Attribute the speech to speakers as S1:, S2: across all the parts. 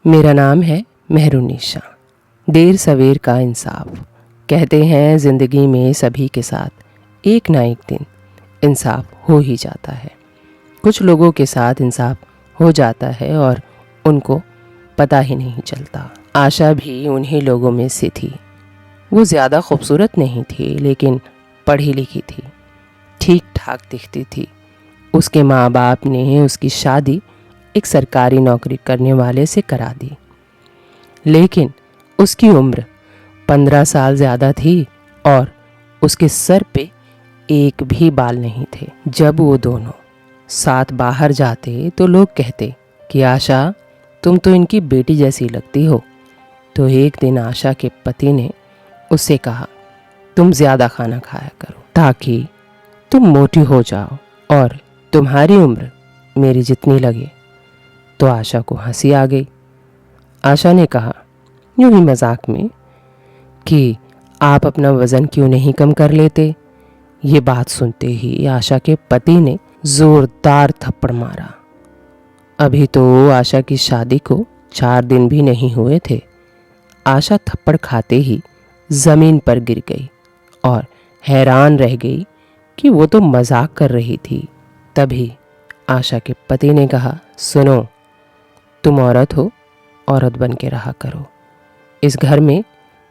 S1: मेरा नाम है मेहरुन्निसा। देर सवेर का इंसाफ। कहते हैं ज़िंदगी में सभी के साथ एक ना एक दिन इंसाफ हो ही जाता है। कुछ लोगों के साथ इंसाफ हो जाता है और उनको पता ही नहीं चलता। आशा भी उन्हीं लोगों में से थी। वो ज़्यादा खूबसूरत नहीं थी, लेकिन पढ़ी लिखी थी, ठीक ठाक दिखती थी। उसके माँ बाप ने उसकी शादी एक सरकारी नौकरी करने वाले से करा दी, लेकिन उसकी उम्र 15 साल ज़्यादा थी और उसके सर पे एक भी बाल नहीं थे। जब वो दोनों साथ बाहर जाते तो लोग कहते कि आशा, तुम तो इनकी बेटी जैसी लगती हो। तो एक दिन आशा के पति ने उससे कहा, तुम ज़्यादा खाना खाया करो ताकि तुम मोटी हो जाओ और तुम्हारी उम्र मेरी जितनी लगे। तो आशा को हंसी आ गई। आशा ने कहा यूं ही मजाक में कि आप अपना वज़न क्यों नहीं कम कर लेते। ये बात सुनते ही आशा के पति ने ज़ोरदार थप्पड़ मारा। अभी तो आशा की शादी को 4 दिन भी नहीं हुए थे। आशा थप्पड़ खाते ही ज़मीन पर गिर गई और हैरान रह गई कि वो तो मजाक कर रही थी। तभी आशा के पति ने कहा, सुनो, तुम औरत हो, औरत बन के रहा करो। इस घर में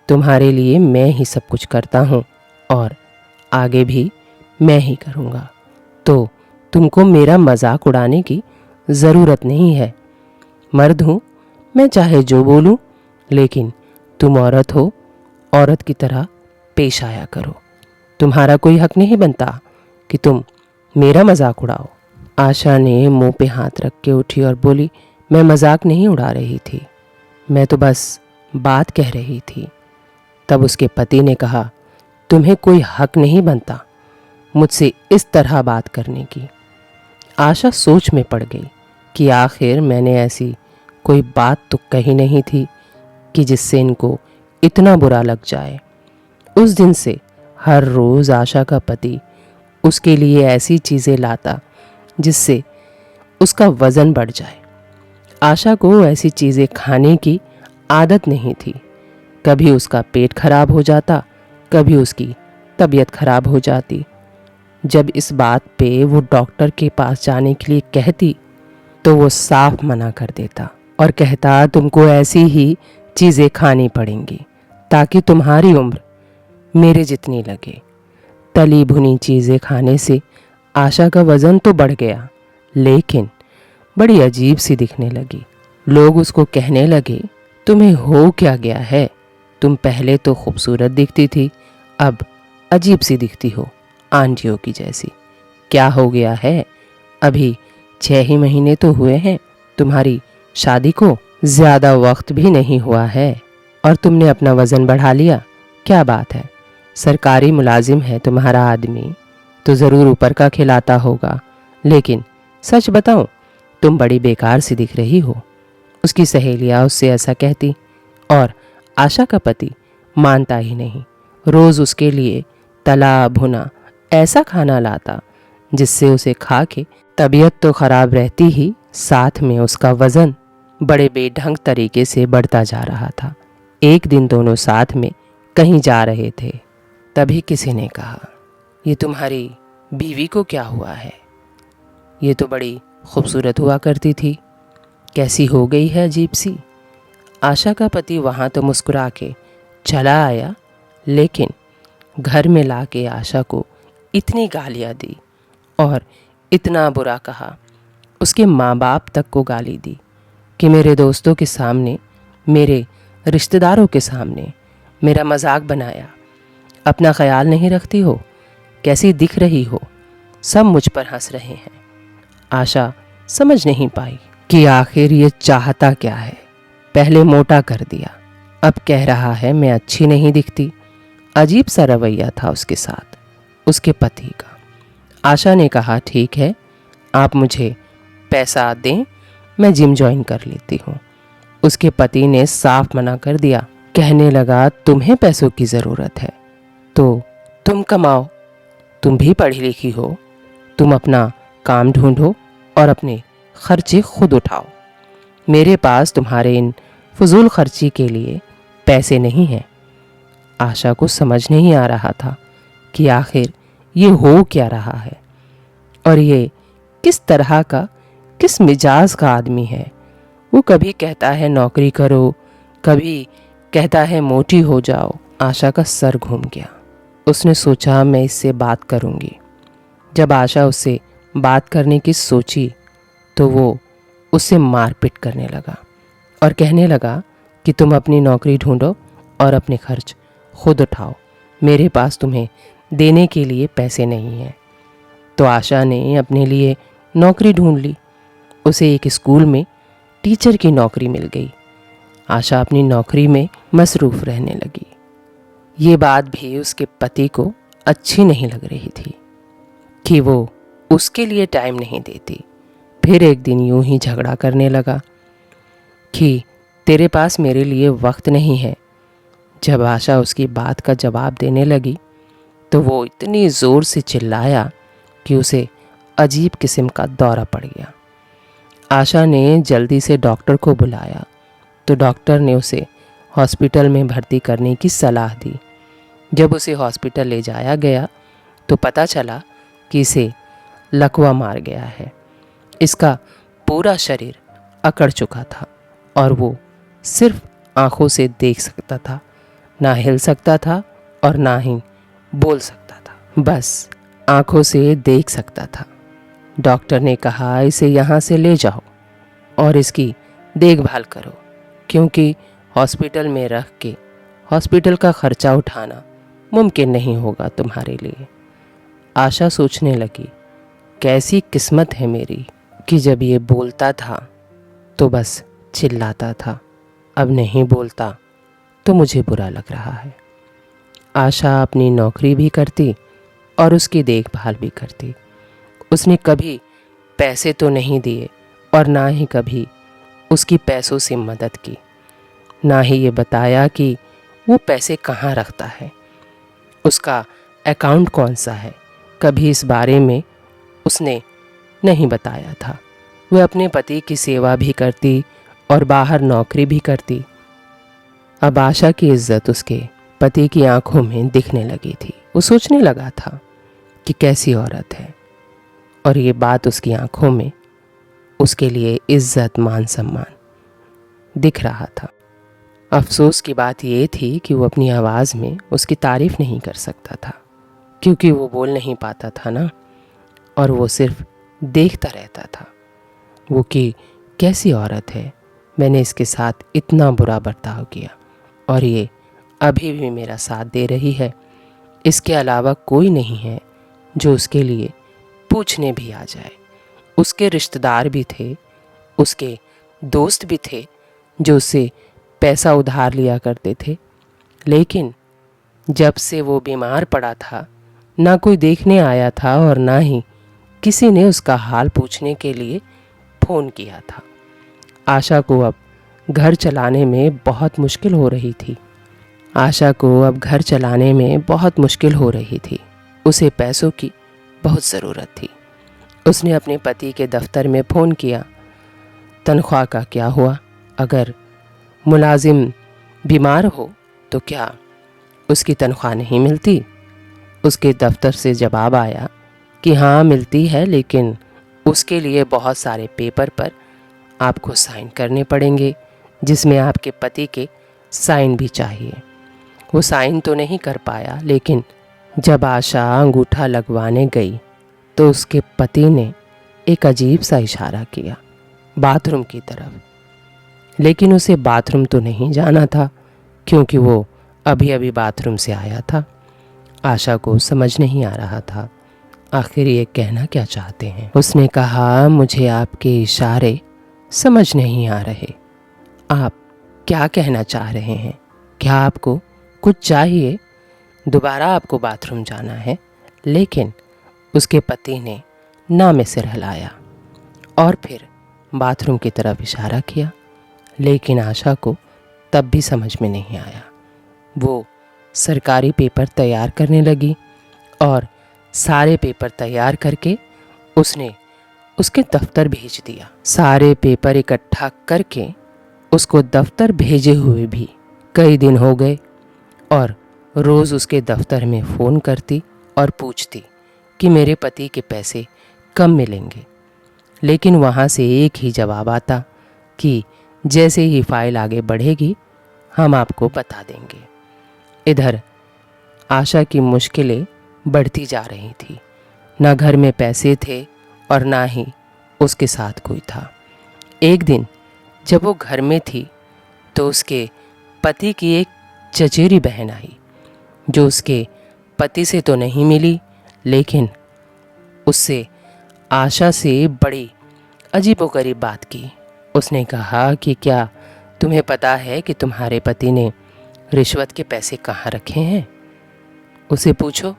S1: तुम्हारे लिए मैं ही सब कुछ करता हूँ और आगे भी मैं ही करूँगा। तो तुमको मेरा मजाक उड़ाने की ज़रूरत नहीं है। मर्द हूँ, मैं चाहे जो बोलूँ, लेकिन तुम औरत हो, औरत की तरह पेश आया करो। तुम्हारा कोई हक नहीं बनता कि तुम मेरा मजाक उड़ाओ। आशा ने मुंह पे हाथ रख के उठी और बोली, मैं मजाक नहीं उड़ा रही थी, मैं तो बस बात कह रही थी। तब उसके पति ने कहा, तुम्हें कोई हक नहीं बनता मुझसे इस तरह बात करने की। आशा सोच में पड़ गई कि आखिर मैंने ऐसी कोई बात तो कही नहीं थी कि जिससे इनको इतना बुरा लग जाए। उस दिन से हर रोज़ आशा का पति उसके लिए ऐसी चीज़ें लाता जिससे उसका वज़न बढ़ जाए। आशा को ऐसी चीज़ें खाने की आदत नहीं थी। कभी उसका पेट खराब हो जाता, कभी उसकी तबीयत खराब हो जाती। जब इस बात पे वो डॉक्टर के पास जाने के लिए कहती तो वो साफ मना कर देता और कहता, तुमको ऐसी ही चीज़ें खानी पड़ेंगी ताकि तुम्हारी उम्र मेरे जितनी लगे। तली भुनी चीज़ें खाने से आशा का वज़न तो बढ़ गया, लेकिन बड़ी अजीब सी दिखने लगी। लोग उसको कहने लगे, तुम्हें हो क्या गया है? तुम पहले तो खूबसूरत दिखती थी, अब अजीब सी दिखती हो, आंटियों की जैसी। क्या हो गया है? अभी 6 ही महीने तो हुए हैं तुम्हारी शादी को, ज़्यादा वक्त भी नहीं हुआ है और तुमने अपना वज़न बढ़ा लिया। क्या बात है? सरकारी मुलाजिम है तुम्हारा आदमी, तो ज़रूर ऊपर का खिलाता होगा, लेकिन सच बताऊं, तुम बड़ी बेकार सी दिख रही हो। उसकी सहेलियां उससे ऐसा कहती और आशा का पति मानता ही नहीं। रोज़ उसके लिए तला भुना ऐसा खाना लाता जिससे उसे खा के तबीयत तो ख़राब रहती ही, साथ में उसका वज़न बड़े बेढंग तरीके से बढ़ता जा रहा था। एक दिन दोनों साथ में कहीं जा रहे थे, तभी किसी ने कहा, ये तुम्हारी बीवी को क्या हुआ है? ये तो बड़ी खूबसूरत हुआ करती थी, कैसी हो गई है अजीब सी। आशा का पति वहाँ तो मुस्कुरा के चला आया, लेकिन घर में ला के आशा को इतनी गालियाँ दी और इतना बुरा कहा, उसके माँ बाप तक को गाली दी कि मेरे दोस्तों के सामने, मेरे रिश्तेदारों के सामने मेरा मजाक बनाया। अपना ख्याल नहीं रखती हो, कैसी दिख रही हो, सब मुझ पर हंस रहे हैं। आशा समझ नहीं पाई कि आखिर ये चाहता क्या है। पहले मोटा कर दिया, अब कह रहा है मैं अच्छी नहीं दिखती। अजीब सा रवैया था उसके साथ उसके पति का। आशा ने कहा, ठीक है, आप मुझे पैसा दें, मैं जिम ज्वाइन कर लेती हूँ। उसके पति ने साफ मना कर दिया, कहने लगा, तुम्हें पैसों की ज़रूरत है तो तुम कमाओ, तुम भी पढ़ी लिखी हो, तुम अपना काम ढूंढो और अपने खर्चे खुद उठाओ। मेरे पास तुम्हारे इन फजूल खर्ची के लिए पैसे नहीं हैं। आशा को समझ नहीं आ रहा था कि आखिर ये हो क्या रहा है और ये किस तरह का, किस मिजाज का आदमी है। वो कभी कहता है नौकरी करो, कभी कहता है मोटी हो जाओ। आशा का सर घूम गया। उसने सोचा मैं इससे बात करूंगी। जब आशा उससे बात करने की सोची तो वो उससे मारपीट करने लगा और कहने लगा कि तुम अपनी नौकरी ढूंढो और अपने खर्च खुद उठाओ, मेरे पास तुम्हें देने के लिए पैसे नहीं हैं। तो आशा ने अपने लिए नौकरी ढूंढ ली। उसे एक स्कूल में टीचर की नौकरी मिल गई। आशा अपनी नौकरी में मसरूफ़ रहने लगी। ये बात भी उसके पति को अच्छी नहीं लग रही थी कि वो उसके लिए टाइम नहीं देती। फिर एक दिन यूं ही झगड़ा करने लगा कि तेरे पास मेरे लिए वक्त नहीं है। जब आशा उसकी बात का जवाब देने लगी तो वो इतनी ज़ोर से चिल्लाया कि उसे अजीब किस्म का दौरा पड़ गया। आशा ने जल्दी से डॉक्टर को बुलाया तो डॉक्टर ने उसे हॉस्पिटल में भर्ती करने की सलाह दी। जब उसे हॉस्पिटल ले जाया गया तो पता चला कि इसे लकवा मार गया है। इसका पूरा शरीर अकड़ चुका था और वो सिर्फ आंखों से देख सकता था, ना हिल सकता था और ना ही बोल सकता था, बस आंखों से देख सकता था। डॉक्टर ने कहा इसे यहाँ से ले जाओ और इसकी देखभाल करो, क्योंकि हॉस्पिटल में रख के हॉस्पिटल का खर्चा उठाना मुमकिन नहीं होगा तुम्हारे लिए। आशा सोचने लगी कैसी किस्मत है मेरी कि जब ये बोलता था तो बस चिल्लाता था, अब नहीं बोलता तो मुझे बुरा लग रहा है। आशा अपनी नौकरी भी करती और उसकी देखभाल भी करती। उसने कभी पैसे तो नहीं दिए और ना ही कभी उसकी पैसों से मदद की, ना ही ये बताया कि वो पैसे कहाँ रखता है, उसका अकाउंट कौन सा है। कभी इस बारे में उसने नहीं बताया था। वह अपने पति की सेवा भी करती और बाहर नौकरी भी करती। अब आशा की इज्जत उसके पति की आंखों में दिखने लगी थी। वो सोचने लगा था कि कैसी औरत है, और ये बात उसकी आंखों में उसके लिए इज्जत, मान सम्मान दिख रहा था। अफसोस की बात ये थी कि वो अपनी आवाज़ में उसकी तारीफ नहीं कर सकता था, क्योंकि वो बोल नहीं पाता था ना, और वो सिर्फ देखता रहता था। वो कि कैसी औरत है, मैंने इसके साथ इतना बुरा बर्ताव किया और ये अभी भी मेरा साथ दे रही है। इसके अलावा कोई नहीं है जो उसके लिए पूछने भी आ जाए। उसके रिश्तेदार भी थे, उसके दोस्त भी थे जो उससे पैसा उधार लिया करते थे, लेकिन जब से वो बीमार पड़ा था ना कोई देखने आया था और ना ही किसी ने उसका हाल पूछने के लिए फ़ोन किया था। आशा को अब घर चलाने में बहुत मुश्किल हो रही थी। उसे पैसों की बहुत ज़रूरत थी। उसने अपने पति के दफ्तर में फ़ोन किया, तनख्वाह का क्या हुआ? अगर मुलाजिम बीमार हो तो क्या उसकी तनख्वाह नहीं मिलती? उसके दफ्तर से जवाब आया कि हाँ मिलती है, लेकिन उसके लिए बहुत सारे पेपर पर आपको साइन करने पड़ेंगे, जिसमें आपके पति के साइन भी चाहिए। वो साइन तो नहीं कर पाया, लेकिन जब आशा अंगूठा लगवाने गई तो उसके पति ने एक अजीब सा इशारा किया बाथरूम की तरफ। लेकिन उसे बाथरूम तो नहीं जाना था, क्योंकि वो अभी अभी बाथरूम से आया था। आशा को समझ नहीं आ रहा था आखिर ये कहना क्या चाहते हैं। उसने कहा, मुझे आपके इशारे समझ नहीं आ रहे। आप क्या कहना चाह रहे हैं? क्या आपको कुछ चाहिए? दोबारा आपको बाथरूम जाना है? लेकिन उसके पति ने ना में सिर हिलाया और फिर बाथरूम की तरफ इशारा किया, लेकिन आशा को तब भी समझ में नहीं आया। वो सरकारी पेपर तैयार करने लगी और सारे पेपर तैयार करके उसने उसके दफ्तर भेज दिया। सारे पेपर इकट्ठा करके उसको दफ्तर भेजे हुए भी कई दिन हो गए और रोज़ उसके दफ्तर में फ़ोन करती और पूछती कि मेरे पति के पैसे कब मिलेंगे, लेकिन वहाँ से एक ही जवाब आता कि जैसे ही फाइल आगे बढ़ेगी हम आपको बता देंगे। इधर आशा की मुश्किलें बढ़ती जा रही थी। ना घर में पैसे थे और ना ही उसके साथ कोई था। एक दिन जब वो घर में थी तो उसके पति की एक चचेरी बहन आई, जो उसके पति से तो नहीं मिली, लेकिन उससे आशा से बड़ी अजीबोगरीब बात की। उसने कहा कि क्या तुम्हें पता है कि तुम्हारे पति ने रिश्वत के पैसे कहाँ रखे हैं? उसे पूछो,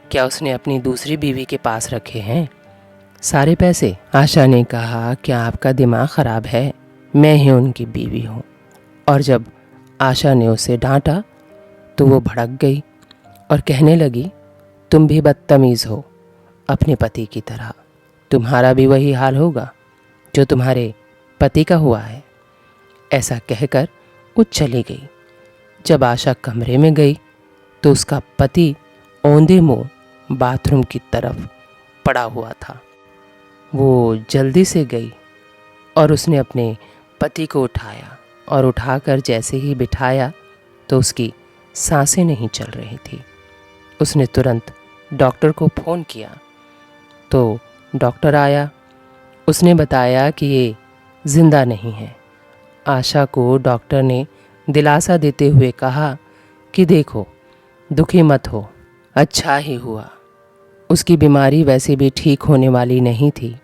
S1: क्या उसने अपनी दूसरी बीवी के पास रखे हैं सारे पैसे? आशा ने कहा, क्या आपका दिमाग ख़राब है? मैं ही उनकी बीवी हूँ। और जब आशा ने उसे डांटा तो वो भड़क गई और कहने लगी, तुम भी बदतमीज़ हो अपने पति की तरह। तुम्हारा भी वही हाल होगा जो तुम्हारे पति का हुआ है। ऐसा कहकर वो चली गई। जब आशा कमरे में गई तो उसका पति औंधे मुंह बाथरूम की तरफ पड़ा हुआ था। वो जल्दी से गई और उसने अपने पति को उठाया और उठाकर जैसे ही बिठाया तो उसकी सांसें नहीं चल रही थी। उसने तुरंत डॉक्टर को फ़ोन किया तो डॉक्टर आया। उसने बताया कि ये जिंदा नहीं है। आशा को डॉक्टर ने दिलासा देते हुए कहा कि देखो, दुखी मत हो, अच्छा ही हुआ। उसकी बीमारी वैसे भी ठीक होने वाली नहीं थी।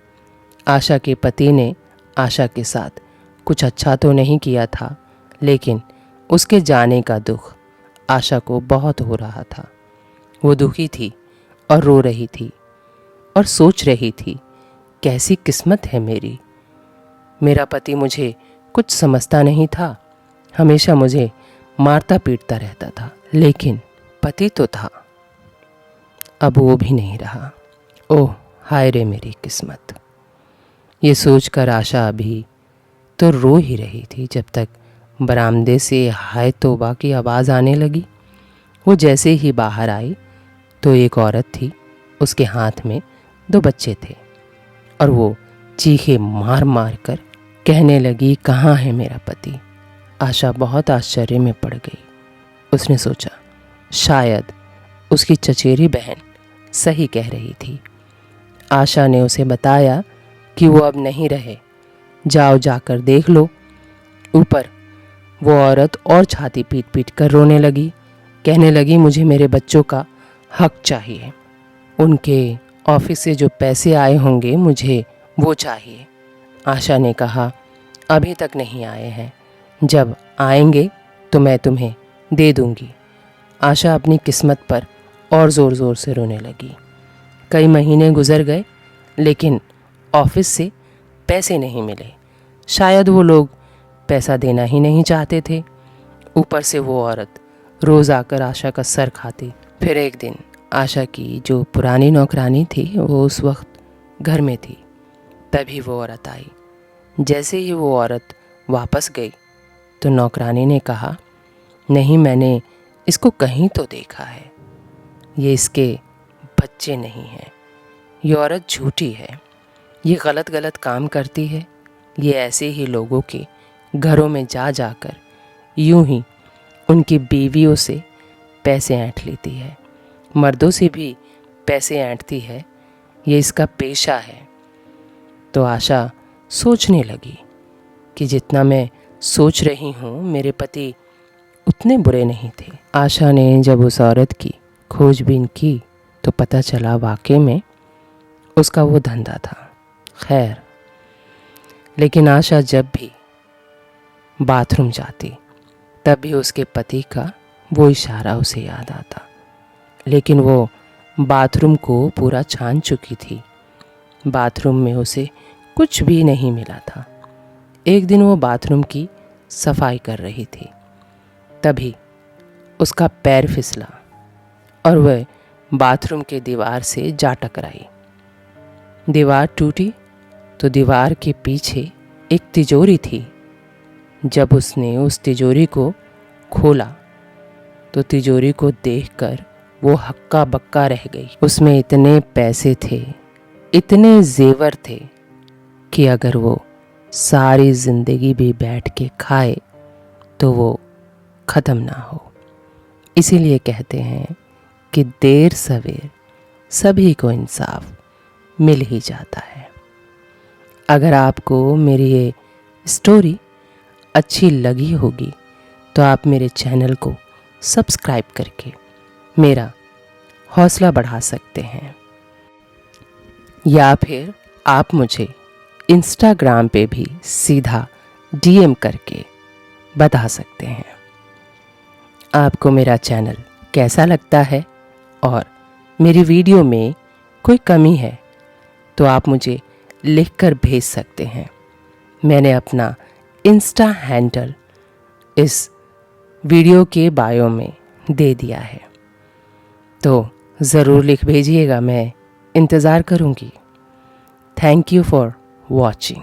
S1: आशा के पति ने आशा के साथ कुछ अच्छा तो नहीं किया था, लेकिन उसके जाने का दुख आशा को बहुत हो रहा था। वो दुखी थी और रो रही थी और सोच रही थी, कैसी किस्मत है मेरी। मेरा पति मुझे कुछ समझता नहीं था, हमेशा मुझे मारता पीटता रहता था, लेकिन पति तो था, अब वो भी नहीं रहा। ओह हाय रे मेरी किस्मत। ये सोचकर आशा अभी तो रो ही रही थी जब तक बरामदे से हाय तौबा की आवाज़ आने लगी। वो जैसे ही बाहर आई तो एक औरत थी, उसके हाथ में 2 बच्चे थे और वो चीखे मार मार कर कहने लगी, कहाँ है मेरा पति? आशा बहुत आश्चर्य में पड़ गई। उसने सोचा शायद उसकी चचेरी बहन सही कह रही थी। आशा ने उसे बताया कि वो अब नहीं रहे, जाओ जाकर देख लो। ऊपर वो औरत और छाती पीट पीट कर रोने लगी, कहने लगी, मुझे मेरे बच्चों का हक चाहिए। उनके ऑफिस से जो पैसे आए होंगे मुझे वो चाहिए। आशा ने कहा, अभी तक नहीं आए हैं, जब आएंगे तो मैं तुम्हें दे दूंगी। आशा अपनी किस्मत पर और ज़ोर ज़ोर से रोने लगी। कई महीने गुजर गए, लेकिन ऑफिस से पैसे नहीं मिले। शायद वो लोग पैसा देना ही नहीं चाहते थे। ऊपर से वो औरत रोज़ आकर आशा का सर खाती। फिर एक दिन आशा की जो पुरानी नौकरानी थी वो उस वक्त घर में थी। तभी वो औरत आई। जैसे ही वो औरत वापस गई तो नौकरानी ने कहा, नहीं, मैंने इसको कहीं तो देखा है, ये इसके बच्चे नहीं हैं। ये औरत झूठी है, ये गलत गलत काम करती है। ये ऐसे ही लोगों के घरों में जा जाकर यूं ही उनकी बीवियों से पैसे ऐंठ लेती है, मर्दों से भी पैसे ऐंठती है। ये इसका पेशा है। तो आशा सोचने लगी कि जितना मैं सोच रही हूँ मेरे पति उतने बुरे नहीं थे। आशा ने जब उस औरत की खोजबीन की तो पता चला वाकई में उसका वो धंधा था। खैर, लेकिन आशा जब भी बाथरूम जाती तब भी उसके पति का वो इशारा उसे याद आता, लेकिन वो बाथरूम को पूरा छान चुकी थी। बाथरूम में उसे कुछ भी नहीं मिला था। एक दिन वो बाथरूम की सफाई कर रही थी, तभी उसका पैर फिसला और वह बाथरूम के दीवार से जा टकराई। दीवार टूटी तो दीवार के पीछे एक तिजोरी थी। जब उसने उस तिजोरी को खोला तो तिजोरी को देखकर वो हक्का बक्का रह गई। उसमें इतने पैसे थे, इतने जेवर थे कि अगर वो सारी जिंदगी भी बैठ के खाए तो वो ख़त्म ना हो। इसीलिए कहते हैं कि देर सवेर सभी को इंसाफ मिल ही जाता है। अगर आपको मेरी ये स्टोरी अच्छी लगी होगी तो आप मेरे चैनल को सब्सक्राइब करके मेरा हौसला बढ़ा सकते हैं, या फिर आप मुझे इंस्टाग्राम पे भी सीधा डीएम करके बता सकते हैं आपको मेरा चैनल कैसा लगता है और मेरी वीडियो में कोई कमी है तो आप मुझे लिखकर भेज सकते हैं। मैंने अपना इंस्टा हैंडल इस वीडियो के बायो में दे दिया है, तो ज़रूर लिख भेजिएगा, मैं इंतज़ार करूँगी। Thank you for watching.